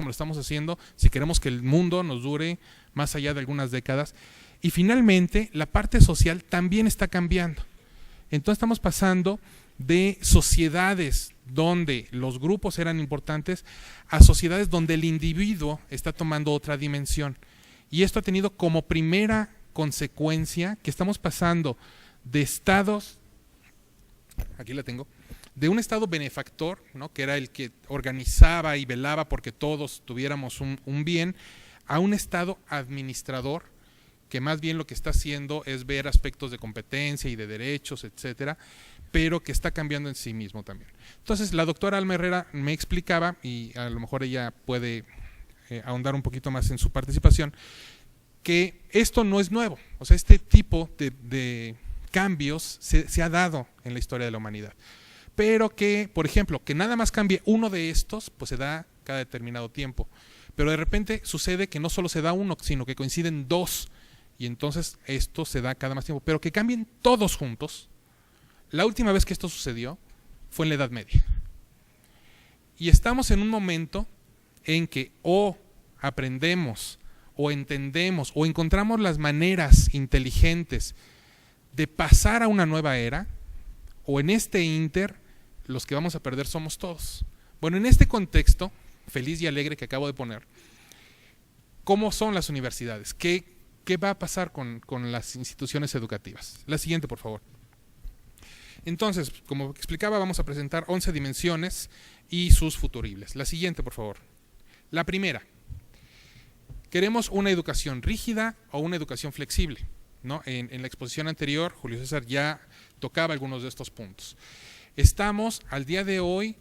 como lo estamos haciendo, si queremos que el mundo nos dure más allá de algunas décadas. Y finalmente, la parte social también está cambiando. Entonces estamos pasando de sociedades donde los grupos eran importantes a sociedades donde el individuo está tomando otra dimensión. Y esto ha tenido como primera consecuencia que estamos pasando de estados, aquí la tengo, de un estado benefactor, ¿no?, que era el que organizaba y velaba porque todos tuviéramos un bien, a un estado administrador, que más bien lo que está haciendo es ver aspectos de competencia y de derechos, etcétera, pero que está cambiando en sí mismo también. Entonces, la doctora Alma Herrera me explicaba, y a lo mejor ella puede ahondar un poquito más en su participación, que esto no es nuevo. O sea, este tipo de cambios se ha dado en la historia de la humanidad. Pero que, por ejemplo, que nada más cambie uno de estos, pues se da cada determinado tiempo. Pero de repente sucede que no solo se da uno, sino que coinciden dos, y entonces esto se da cada más tiempo. Pero que cambien todos juntos. La última vez que esto sucedió fue en la Edad Media. Y estamos en un momento en que o aprendemos, o entendemos, o encontramos las maneras inteligentes de pasar a una nueva era, o en este inter, los que vamos a perder somos todos. Bueno, en este contexto feliz y alegre que acabo de poner, ¿cómo son las universidades? ¿Qué va a pasar con las instituciones educativas? La siguiente, por favor. Entonces, como explicaba, vamos a presentar 11 dimensiones y sus futuribles. La siguiente, por favor. La primera, ¿queremos una educación rígida o una educación flexible? ¿No? En la exposición anterior, Julio César ya tocaba algunos de estos puntos. Estamos al día de hoy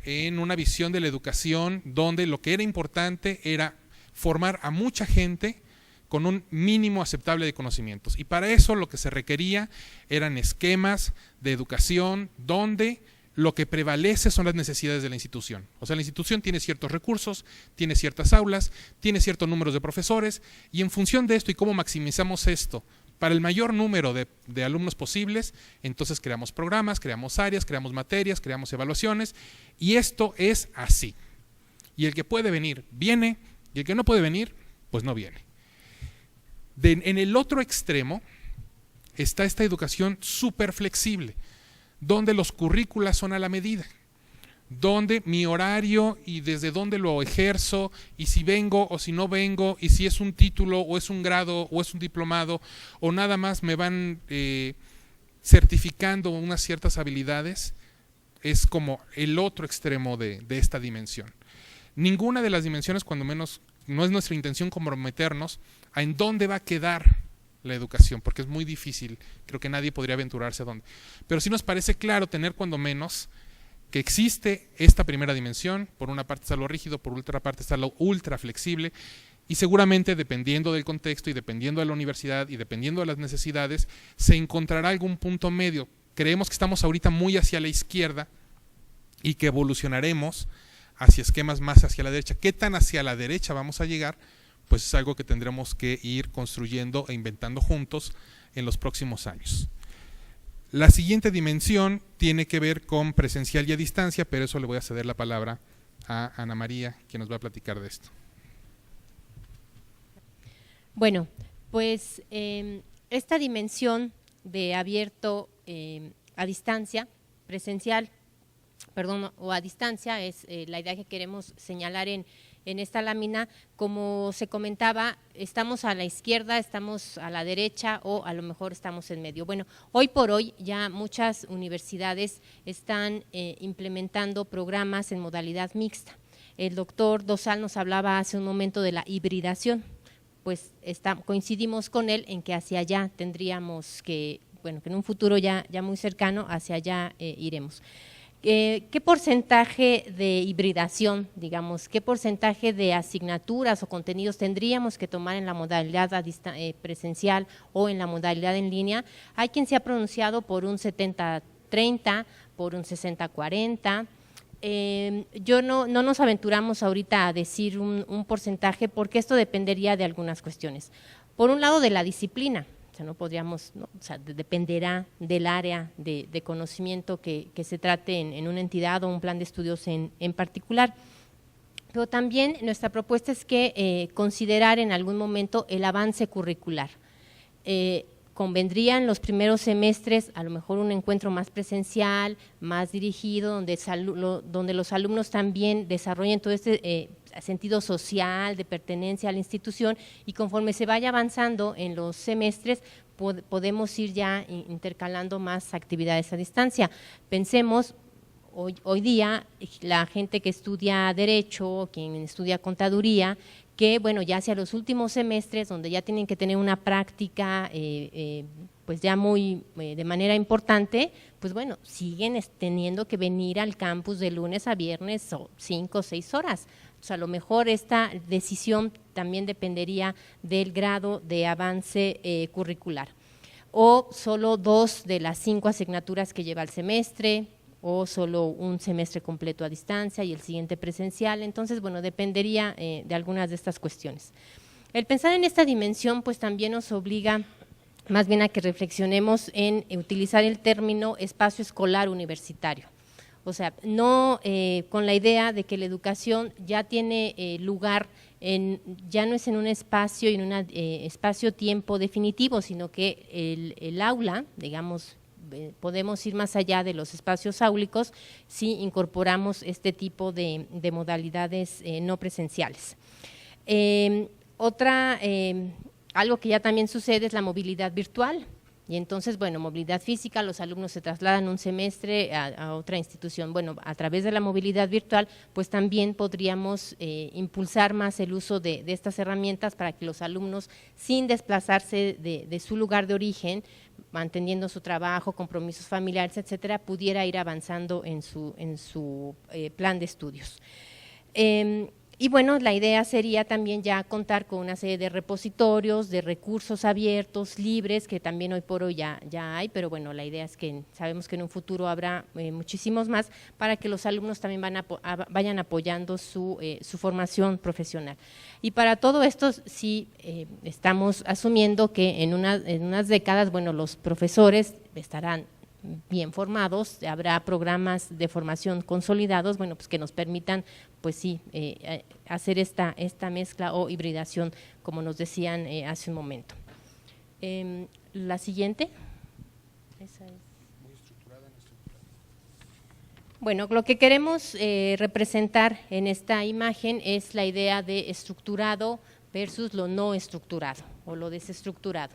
en una visión de la educación donde lo que era importante era formar a mucha gente con un mínimo aceptable de conocimientos. Y para eso lo que se requería eran esquemas de educación donde lo que prevalece son las necesidades de la institución. O sea, la institución tiene ciertos recursos, tiene ciertas aulas, tiene ciertos números de profesores, y en función de esto y cómo maximizamos esto para el mayor número de alumnos posibles, entonces creamos programas, creamos áreas, creamos materias, creamos evaluaciones, y esto es así. Y el que puede venir, viene, y el que no puede venir, pues no viene. En el otro extremo está esta educación súper flexible, donde los currículas son a la medida, donde mi horario y desde dónde lo ejerzo, y si vengo o si no vengo, y si es un título o es un grado o es un diplomado, o nada más me van certificando unas ciertas habilidades, es como el otro extremo de esta dimensión. Ninguna de las dimensiones, cuando menos, no es nuestra intención comprometernos a en dónde va a quedar la educación, porque es muy difícil, creo que nadie podría aventurarse a dónde. Pero sí nos parece claro tener cuando menos que existe esta primera dimensión. Por una parte está lo rígido, por otra parte está lo ultra flexible, y seguramente dependiendo del contexto y dependiendo de la universidad y dependiendo de las necesidades, se encontrará algún punto medio. Creemos que estamos ahorita muy hacia la izquierda y que evolucionaremos hacia esquemas más hacia la derecha. ¿Qué tan hacia la derecha vamos a llegar? Pues es algo que tendremos que ir construyendo e inventando juntos en los próximos años. La siguiente dimensión tiene que ver con presencial y a distancia, pero eso le voy a ceder la palabra a Ana María, quien nos va a platicar de esto. Bueno, pues esta dimensión de abierto a distancia, presencial, o a distancia, es la idea que queremos señalar en esta lámina. Como se comentaba, estamos a la izquierda, estamos a la derecha o a lo mejor estamos en medio. Bueno, hoy por hoy ya muchas universidades están implementando programas en modalidad mixta. El doctor Dosal nos hablaba hace un momento de la hibridación, pues coincidimos con él en que hacia allá tendríamos que, bueno, que en un futuro ya muy cercano hacia allá iremos. ¿Qué porcentaje de hibridación, digamos, qué porcentaje de asignaturas o contenidos tendríamos que tomar en la modalidad presencial o en la modalidad en línea? Hay quien se ha pronunciado por un 70-30, por un 60-40. Yo no nos aventuramos ahorita a decir un porcentaje, porque esto dependería de algunas cuestiones. Por un lado, de la disciplina. O sea, no podríamos, ¿no? O sea, dependerá del área de conocimiento que se trate en una entidad o un plan de estudios en particular. Pero también nuestra propuesta es que considerar en algún momento el avance curricular. Convendría en los primeros semestres a lo mejor un encuentro más presencial, más dirigido, donde los alumnos también desarrollen todo este sentido social, de pertenencia a la institución, y conforme se vaya avanzando en los semestres, podemos ir ya intercalando más actividades a distancia. Pensemos, hoy día la gente que estudia Derecho, quien estudia Contaduría, que bueno, ya hacia los últimos semestres, donde ya tienen que tener una práctica pues ya muy de manera importante, pues bueno, siguen teniendo que venir al campus de lunes a viernes 5 o 6 horas. O sea, a lo mejor esta decisión también dependería del grado de avance curricular. O solo 2 de las 5 asignaturas que lleva el semestre, o solo un semestre completo a distancia y el siguiente presencial. Entonces, bueno, dependería de algunas de estas cuestiones. El pensar en esta dimensión, pues también nos obliga más bien a que reflexionemos en utilizar el término espacio escolar universitario. O sea, no con la idea de que la educación ya tiene lugar, ya no es en un espacio y en un espacio-tiempo definitivo, sino que el aula, digamos, podemos ir más allá de los espacios áulicos si incorporamos este tipo de modalidades no presenciales. Algo que ya también sucede es la movilidad virtual. Y entonces, bueno, movilidad física, los alumnos se trasladan un semestre a otra institución. Bueno, a través de la movilidad virtual, pues también podríamos impulsar más el uso de estas herramientas para que los alumnos, sin desplazarse de su lugar de origen, manteniendo su trabajo, compromisos familiares, etcétera, pudiera ir avanzando en su plan de estudios. Y bueno, la idea sería también ya contar con una serie de repositorios, de recursos abiertos, libres, que también hoy por hoy ya hay, pero bueno, la idea es que sabemos que en un futuro habrá muchísimos más, para que los alumnos también vayan apoyando su formación profesional. Y para todo esto sí estamos asumiendo que en unas décadas, bueno, los profesores estarán bien formados, habrá programas de formación consolidados, bueno, pues que nos permitan, pues sí, hacer esta mezcla o hibridación, como nos decían hace un momento. La siguiente. Esa es. Bueno, lo que queremos representar en esta imagen es la idea de estructurado versus lo no estructurado o lo desestructurado.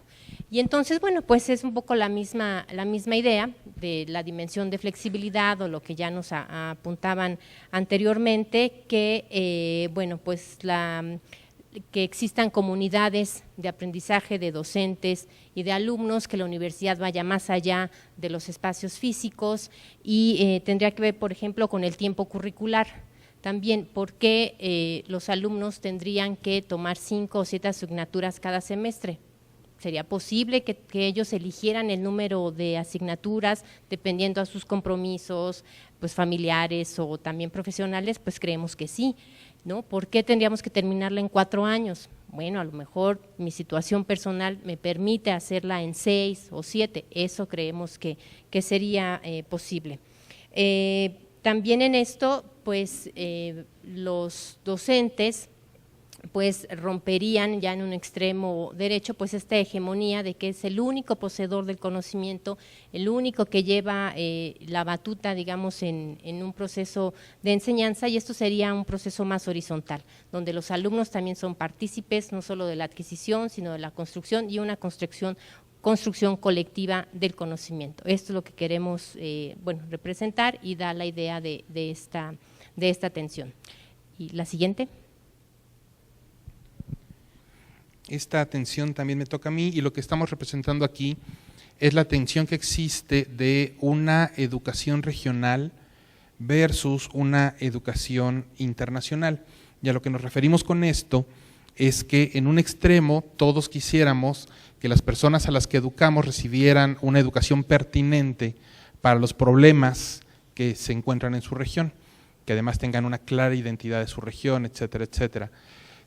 Y entonces, bueno, pues es un poco la misma idea de la dimensión de flexibilidad o lo que ya nos apuntaban anteriormente, que, bueno, pues que existan comunidades de aprendizaje de docentes y de alumnos, que la universidad vaya más allá de los espacios físicos y tendría que ver, por ejemplo, con el tiempo curricular. También, ¿por qué los alumnos tendrían que tomar 5 o 7 asignaturas cada semestre? ¿Sería posible que ellos eligieran el número de asignaturas dependiendo a sus compromisos, pues familiares o también profesionales? Pues creemos que sí, ¿no? ¿Por qué tendríamos que terminarla en 4 años? Bueno, a lo mejor mi situación personal me permite hacerla en 6 o 7, eso creemos que sería posible. También en esto, pues los docentes pues romperían ya en un extremo derecho pues esta hegemonía de que es el único poseedor del conocimiento, el único que lleva la batuta, digamos, en un proceso de enseñanza, y esto sería un proceso más horizontal, donde los alumnos también son partícipes no solo de la adquisición, sino de la construcción y una construcción colectiva del conocimiento. Esto es lo que queremos bueno, representar y da la idea de esta tensión. Y la siguiente. Esta tensión también me toca a mí, y lo que estamos representando aquí es la tensión que existe de una educación regional versus una educación internacional. Y a lo que nos referimos con esto es que en un extremo todos quisiéramos que las personas a las que educamos recibieran una educación pertinente para los problemas que se encuentran en su región, que además tengan una clara identidad de su región, etcétera, etcétera.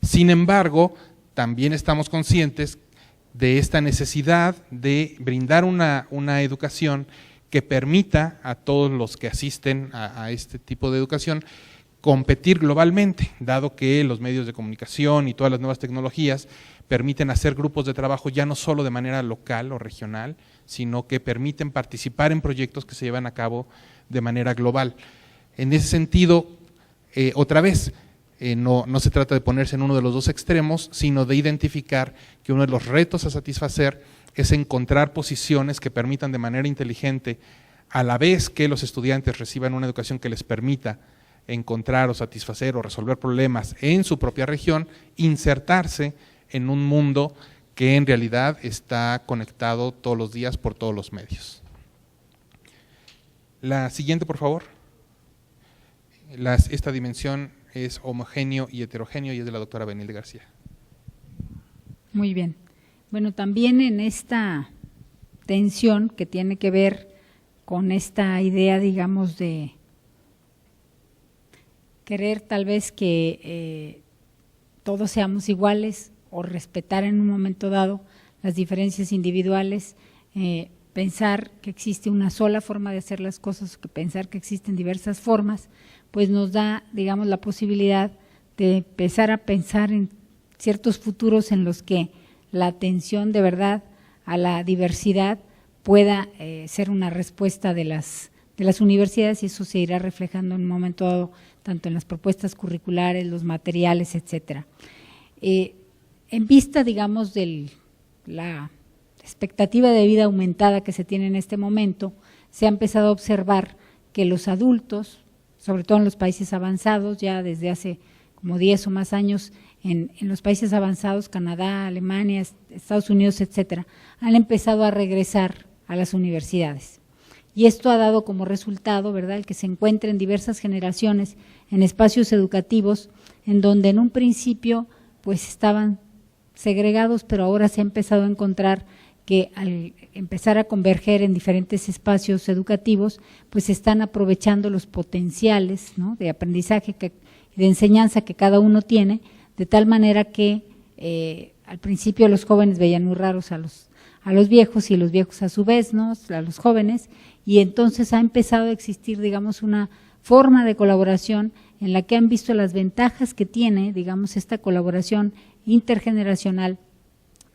Sin embargo, también estamos conscientes de esta necesidad de brindar una educación que permita a todos los que asisten a este tipo de educación competir globalmente, dado que los medios de comunicación y todas las nuevas tecnologías permiten hacer grupos de trabajo ya no solo de manera local o regional, sino que permiten participar en proyectos que se llevan a cabo de manera global. En ese sentido, otra vez, no se trata de ponerse en uno de los dos extremos, sino de identificar que uno de los retos a satisfacer es encontrar posiciones que permitan de manera inteligente, a la vez que los estudiantes reciban una educación que les permita encontrar o satisfacer o resolver problemas en su propia región, insertarse en un mundo que en realidad está conectado todos los días por todos los medios. La siguiente, por favor. Esta dimensión es homogéneo y heterogéneo y es de la doctora Benilde García. Muy bien. Bueno, también en esta tensión que tiene que ver con esta idea, digamos, de querer tal vez que todos seamos iguales o respetar en un momento dado las diferencias individuales, pensar que existe una sola forma de hacer las cosas, que pensar que existen diversas formas, pues nos da, digamos, la posibilidad de empezar a pensar en ciertos futuros en los que la atención de verdad a la diversidad pueda ser una respuesta de las universidades, y eso se irá reflejando en un momento dado tanto en las propuestas curriculares, los materiales, etcétera. En vista, digamos, de la expectativa de vida aumentada que se tiene en este momento, se ha empezado a observar que los adultos, sobre todo en los países avanzados, ya desde hace como 10 o más años, en los países avanzados, Canadá, Alemania, Estados Unidos, etcétera, han empezado a regresar a las universidades. Y esto ha dado como resultado, ¿verdad?, el que se encuentren diversas generaciones en espacios educativos en donde en un principio pues estaban segregados, pero ahora se ha empezado a encontrar que al empezar a converger en diferentes espacios educativos, pues se están aprovechando los potenciales, ¿no?, de aprendizaje y de enseñanza que cada uno tiene, de tal manera que al principio los jóvenes veían muy raros a los viejos y los viejos a su vez, ¿no?, a los jóvenes, y entonces ha empezado a existir, digamos, una forma de colaboración en la que han visto las ventajas que tiene, digamos, esta colaboración intergeneracional,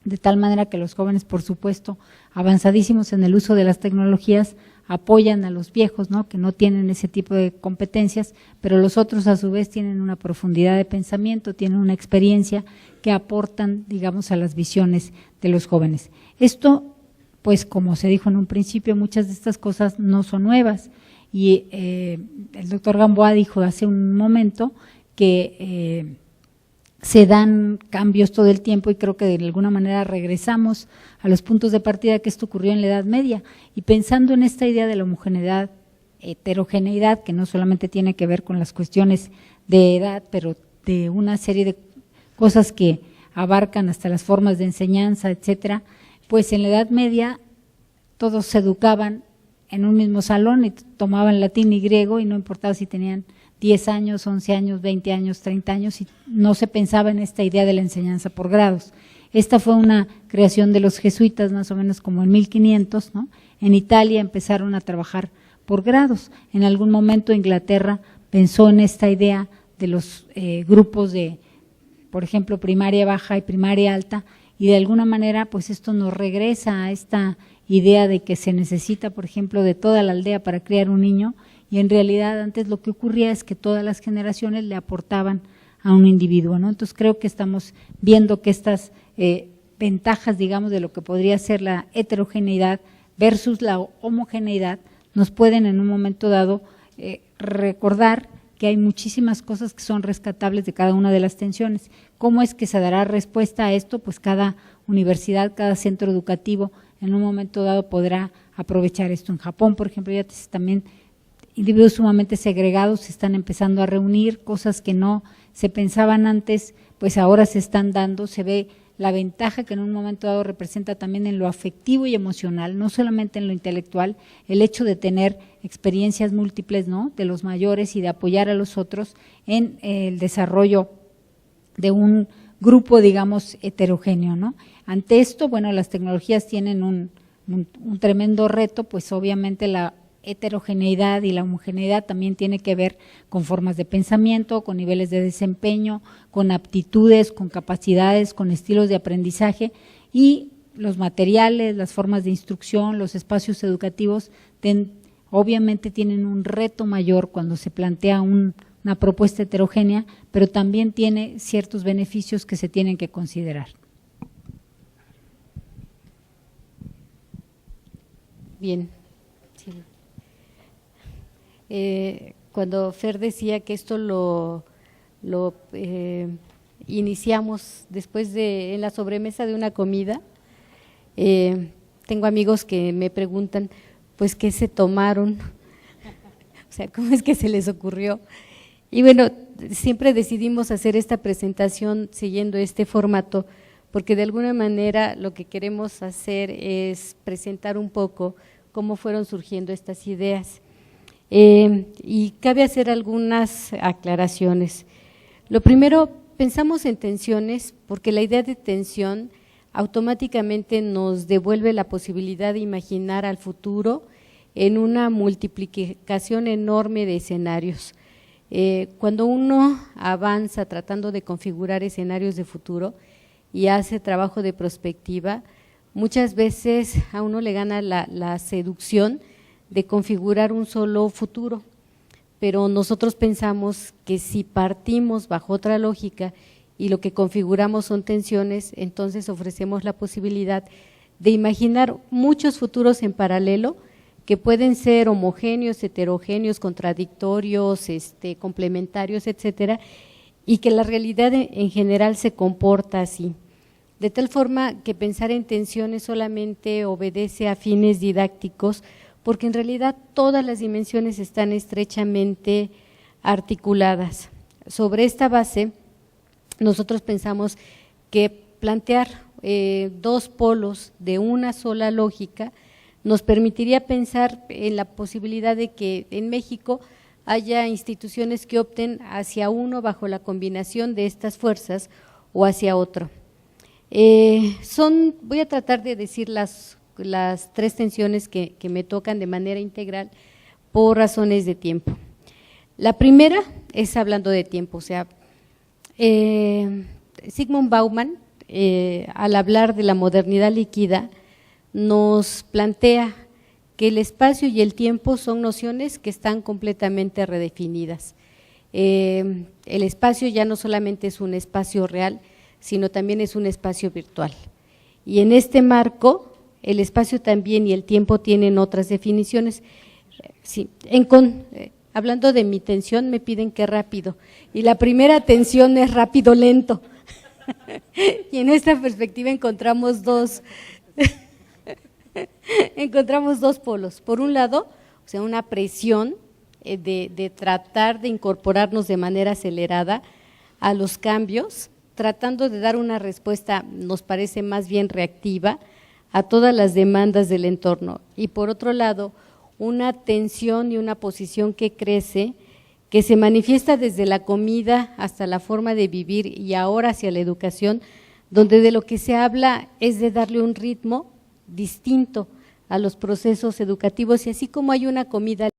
de tal manera que los jóvenes, por supuesto, avanzadísimos en el uso de las tecnologías, apoyan a los viejos, ¿no?, que no tienen ese tipo de competencias, pero los otros a su vez tienen una profundidad de pensamiento, tienen una experiencia que aportan, digamos, a las visiones de los jóvenes. Esto, pues como se dijo en un principio, muchas de estas cosas no son nuevas, y el doctor Gamboa dijo hace un momento que se dan cambios todo el tiempo, y creo que de alguna manera regresamos a los puntos de partida que esto ocurrió en la Edad Media, y pensando en esta idea de la homogeneidad, heterogeneidad, que no solamente tiene que ver con las cuestiones de edad, pero de una serie de cosas que abarcan hasta las formas de enseñanza, etcétera, pues en la Edad Media todos se educaban en un mismo salón y tomaban latín y griego, y no importaba si tenían 10 años, 11 años, 20 años, 30 años, y no se pensaba en esta idea de la enseñanza por grados. Esta fue una creación de los jesuitas más o menos como en 1500, ¿no? En Italia empezaron a trabajar por grados. En algún momento Inglaterra pensó en esta idea de los grupos de, por ejemplo, primaria baja y primaria alta, y de alguna manera pues esto nos regresa a esta idea de que se necesita, por ejemplo, de toda la aldea para criar un niño, y en realidad antes lo que ocurría es que todas las generaciones le aportaban a un individuo, ¿no? Entonces creo que estamos viendo que estas ventajas, digamos, de lo que podría ser la heterogeneidad versus la homogeneidad nos pueden en un momento dado recordar que hay muchísimas cosas que son rescatables de cada una de las tensiones. ¿Cómo es que se dará respuesta a esto? Pues cada universidad, cada centro educativo en un momento dado podrá aprovechar esto. En Japón, por ejemplo, ya también individuos sumamente segregados se están empezando a reunir, cosas que no se pensaban antes, pues ahora se están dando. Se ve la ventaja que en un momento dado representa también en lo afectivo y emocional, no solamente en lo intelectual, el hecho de tener experiencias múltiples, ¿no?, de los mayores, y de apoyar a los otros en el desarrollo de un grupo, digamos, heterogéneo, ¿no? Ante esto, bueno, las tecnologías tienen un tremendo reto, pues obviamente la heterogeneidad y la homogeneidad también tiene que ver con formas de pensamiento, con niveles de desempeño, con aptitudes, con capacidades, con estilos de aprendizaje, y los materiales, las formas de instrucción, los espacios educativos obviamente tienen un reto mayor cuando se plantea una propuesta heterogénea, pero también tiene ciertos beneficios que se tienen que considerar. Bien. Sí. Cuando Fer decía que esto lo iniciamos después en la sobremesa de una comida, tengo amigos que me preguntan, pues, ¿qué se tomaron? O sea, ¿cómo es que se les ocurrió? Y bueno, siempre decidimos hacer esta presentación siguiendo este formato, porque de alguna manera lo que queremos hacer es presentar un poco cómo fueron surgiendo estas ideas. Y cabe hacer algunas aclaraciones. Lo primero, pensamos en tensiones porque la idea de tensión automáticamente nos devuelve la posibilidad de imaginar al futuro en una multiplicación enorme de escenarios. Cuando uno avanza tratando de configurar escenarios de futuro y hace trabajo de prospectiva, muchas veces a uno le gana la seducción de configurar un solo futuro, pero nosotros pensamos que si partimos bajo otra lógica y lo que configuramos son tensiones, entonces ofrecemos la posibilidad de imaginar muchos futuros en paralelo que pueden ser homogéneos, heterogéneos, contradictorios, complementarios, etcétera, y que la realidad en general se comporta así. De tal forma que pensar en tensiones solamente obedece a fines didácticos, porque en realidad todas las dimensiones están estrechamente articuladas. Sobre esta base, nosotros pensamos que plantear dos polos de una sola lógica nos permitiría pensar en la posibilidad de que en México haya instituciones que opten hacia uno bajo la combinación de estas fuerzas o hacia otro. Voy a tratar de decir las tres tensiones que me tocan de manera integral por razones de tiempo. La primera es hablando de tiempo, o sea, Zygmunt Bauman, al hablar de la modernidad líquida, nos plantea que el espacio y el tiempo son nociones que están completamente redefinidas. El espacio ya no solamente es un espacio real, sino también es un espacio virtual. Y en este marco, el espacio también y el tiempo tienen otras definiciones. Sí, hablando de mi tensión, me piden que rápido, y la primera tensión es rápido-lento. Y en esta perspectiva encontramos dos polos. Por un lado, o sea, una presión de tratar de incorporarnos de manera acelerada a los cambios, tratando de dar una respuesta, nos parece más bien reactiva, a todas las demandas del entorno. Y por otro lado, una tensión y una posición que crece, que se manifiesta desde la comida hasta la forma de vivir y ahora hacia la educación, donde de lo que se habla es de darle un ritmo distinto a los procesos educativos, y así como hay una comida